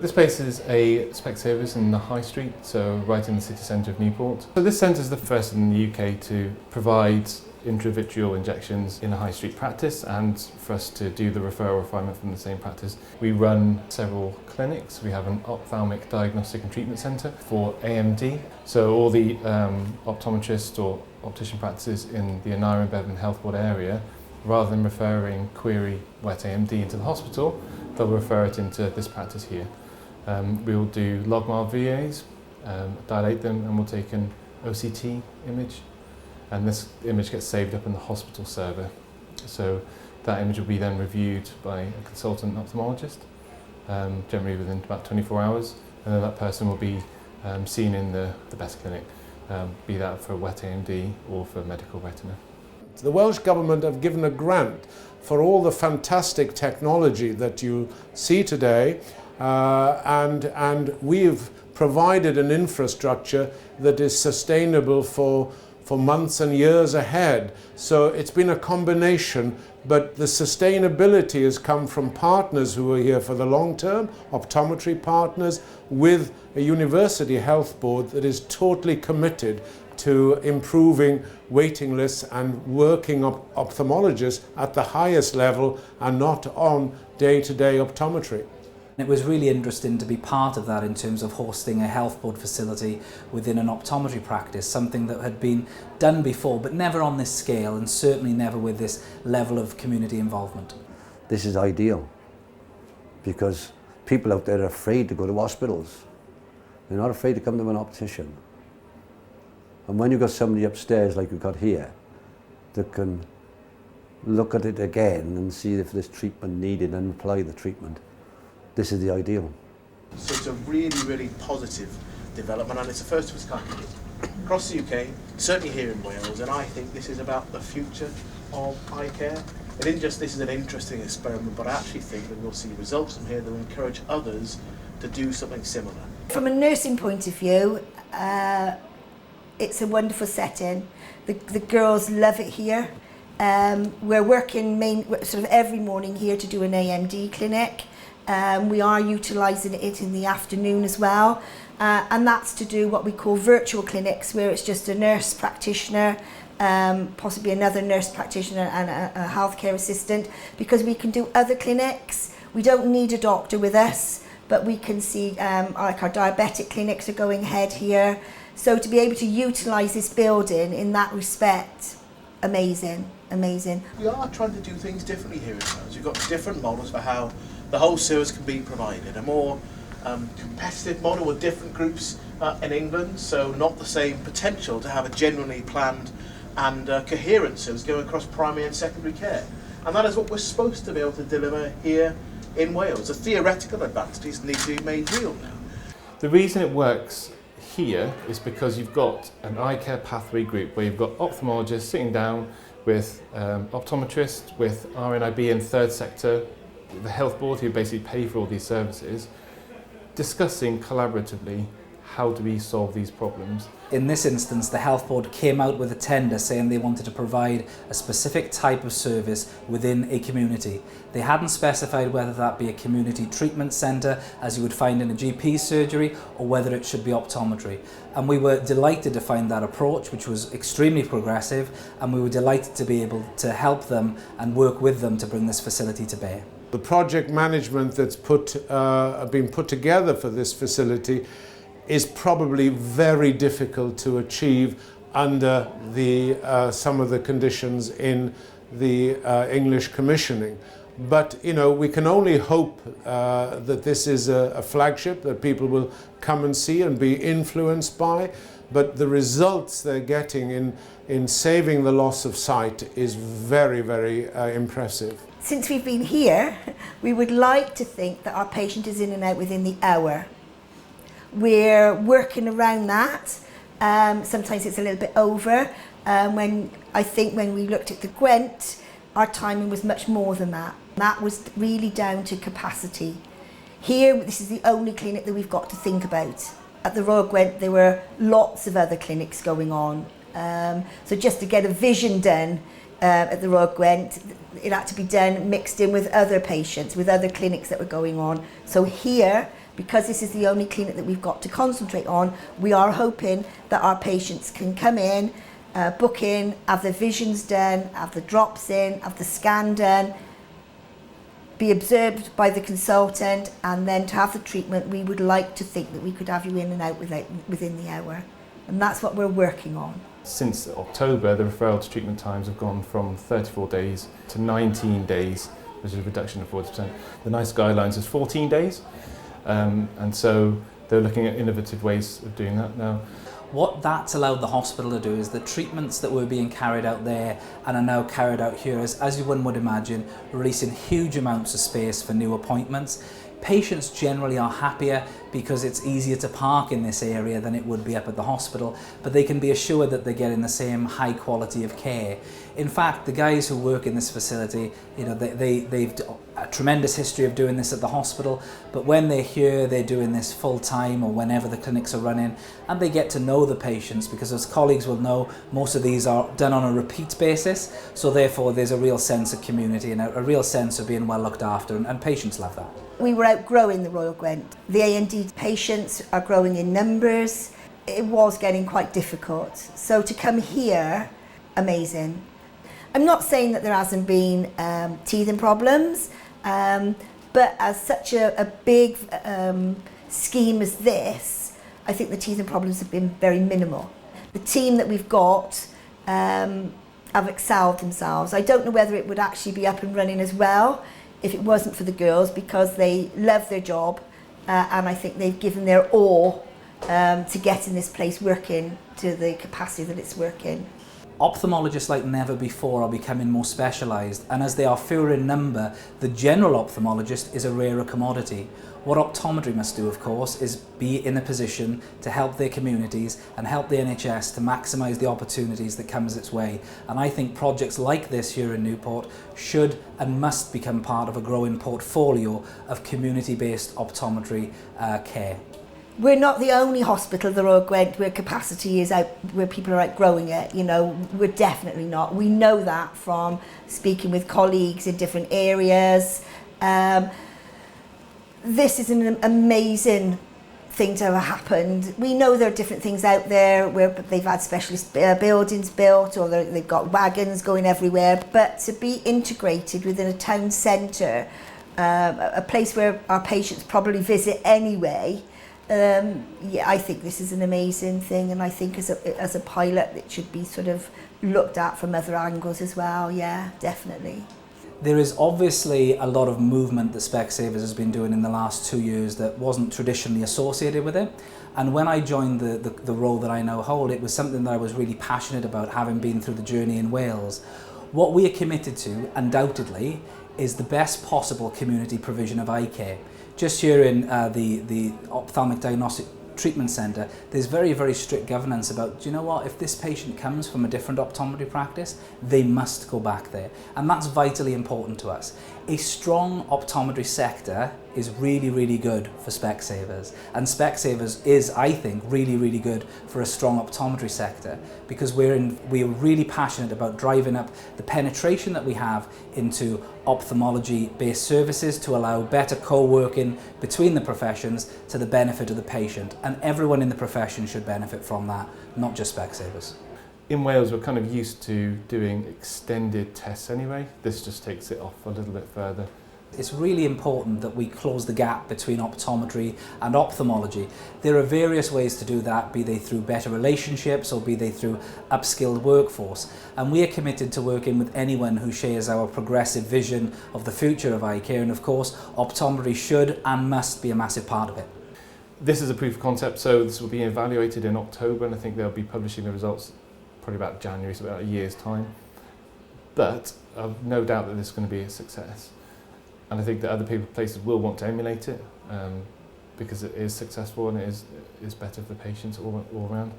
This place is a Specsavers in the High Street, so right in the city centre of Newport. So this centre is the first in the UK to provide intravitreal injections in a high street practice, and for us to do the referral refinement from the same practice. We run several clinics. We have an ophthalmic diagnostic and treatment centre for AMD. So all the optometrists or optician practices in the Anira and Bevan Health Board area, rather than referring query wet AMD into the hospital, they'll refer it into this practice here. We'll do logMAR VAs, dilate them, and we'll take an OCT image, and this image gets saved up in the hospital server. So that image will be then reviewed by a consultant ophthalmologist, generally within about 24 hours, and then that person will be seen in the best clinic, be that for wet AMD or for medical retina. The Welsh Government have given a grant for all the fantastic technology that you see today, and we've provided an infrastructure that is sustainable for months and years ahead. So it's been a combination, but the sustainability has come from partners who are here for the long term, optometry partners, with a university health board that is totally committed to improving waiting lists and working ophthalmologists at the highest level and not on day-to-day optometry. It was really interesting to be part of that in terms of hosting a health board facility within an optometry practice, something that had been done before but never on this scale, and certainly never with this level of community involvement. This is ideal because people out there are afraid to go to hospitals. They're not afraid to come to an optician. And when you've got somebody upstairs like we've got here that can look at it again and see if there's treatment needed and apply the treatment, this is the ideal. So it's a really, really positive development, and it's the first of its kind across the UK, certainly here in Wales, and I think this is about the future of eye care. It isn't just this is an interesting experiment, but I actually think that we'll see results from here that will encourage others to do something similar. From a nursing point of view, it's a wonderful setting. The girls love it here. We're working sort of every morning here to do an AMD clinic. We are utilising it in the afternoon as well, and that's to do what we call virtual clinics, where it's just a nurse practitioner, possibly another nurse practitioner and a healthcare assistant, because we can do other clinics. We don't need a doctor with us, but we can see, like our diabetic clinics are going ahead here. So to be able to utilise this building in that respect, amazing, amazing. We are trying to do things differently here in Wales. We've got different models for how the whole service can be provided. A more competitive model with different groups in England, so not the same potential to have a genuinely planned and coherent service going across primary and secondary care. And that is what we're supposed to be able to deliver here in Wales. The theoretical advantages need to be made real now. The reason it works here is because you've got an eye care pathway group where you've got ophthalmologists sitting down with optometrists, with RNIB and third sector, the health board who basically pay for all these services, discussing collaboratively how do we solve these problems. In this instance, the health board came out with a tender saying they wanted to provide a specific type of service within a community. They hadn't specified whether that be a community treatment centre, as you would find in a GP surgery, or whether it should be optometry. And we were delighted to find that approach, which was extremely progressive, and we were delighted to be able to help them and work with them to bring this facility to bear. The project management that's been put together for this facility is probably very difficult to achieve under some of the conditions in the English commissioning. But we can only hope that this is a flagship that people will come and see and be influenced by. But the results they're getting in saving the loss of sight is very, very impressive. Since we've been here, we would like to think that our patient is in and out within the hour. We're working around that. Sometimes it's a little bit over. When we looked at the Gwent, our timing was much more than that. That was really down to capacity. Here, this is the only clinic that we've got to think about. At the Royal Gwent, there were lots of other clinics going on. So just to get a vision done at the Royal Gwent. It had to be done mixed in with other patients, with other clinics that were going on. So here, because this is the only clinic that we've got to concentrate on, we are hoping that our patients can come in, book in, have their visions done, have the drops in, have the scan done, be observed by the consultant, and then to have the treatment. We would like to think that we could have you in and out within the hour. And that's what we're working on. Since October, the referral to treatment times have gone from 34 days to 19 days, which is a reduction of 40%. The NICE guidelines is 14 days, and so they're looking at innovative ways of doing that now. What that's allowed the hospital to do is the treatments that were being carried out there and are now carried out here is, as one would imagine, releasing huge amounts of space for new appointments. Patients generally are happier because it's easier to park in this area than it would be up at the hospital, but they can be assured that they're getting the same high quality of care. In fact, the guys who work in this facility, you know, they've a tremendous history of doing this at the hospital, but when they're here, they're doing this full time or whenever the clinics are running, and they get to know the patients because, as colleagues will know, most of these are done on a repeat basis, so therefore there's a real sense of community and a real sense of being well looked after, and patients love that. We were outgrowing the Royal Gwent. The AMD patients are growing in numbers. It was getting quite difficult. So to come here, amazing. I'm not saying that there hasn't been teething problems, but as such a big scheme as this, I think the teething problems have been very minimal. The team that we've got have excelled themselves. I don't know whether it would actually be up and running as well if it wasn't for the girls, because they love their job, and I think they've given their all to getting this place working to the capacity that it's working. Ophthalmologists like never before are becoming more specialised, and as they are fewer in number, the general ophthalmologist is a rarer commodity. What Optometry must do, of course, is be in a position to help their communities and help the NHS to maximise the opportunities that comes its way. And I think projects like this here in Newport should and must become part of a growing portfolio of community-based optometry care. We're not the only hospital, the Royal Gwent, where capacity is out, where people are outgrowing it. You know, we're definitely not. We know that from speaking with colleagues in different areas. This is an amazing thing to have happened. We know there are different things out there where they've had specialist buildings built, or they've got wagons going everywhere, but to be integrated within a town centre, a place where our patients probably visit anyway, yeah, I think this is an amazing thing, and I think as a pilot it should be sort of looked at from other angles as well. Yeah, definitely. There is obviously a lot of movement that Specsavers has been doing in the last 2 years that wasn't traditionally associated with it. And when I joined the role that I now hold, it was something that I was really passionate about, having been through the journey in Wales. What we are committed to, undoubtedly, is the best possible community provision of eye care. Just here in the ophthalmic diagnostic treatment centre, there's very, very strict governance about, do you know what, if this patient comes from a different optometry practice, they must go back there. And that's vitally important to us. A strong optometry sector is really, really good for Specsavers. And Specsavers is, I think, really, really good for a strong optometry sector, because we're really passionate about driving up the penetration that we have into ophthalmology-based services to allow better co-working between the professions to the benefit of the patient. And everyone in the profession should benefit from that, not just Specsavers. In Wales, we're kind of used to doing extended tests anyway. This just takes it off a little bit further. It's really important that we close the gap between optometry and ophthalmology. There are various ways to do that, be they through better relationships or be they through upskilled workforce. And we are committed to working with anyone who shares our progressive vision of the future of eye care. And of course, optometry should and must be a massive part of it. This is a proof of concept, so this will be evaluated in October, and I think they'll be publishing the results probably about January, so about a year's time. But I've no doubt that this is going to be a success. And I think that other places will want to emulate it because it is successful and it is better for the patients all around.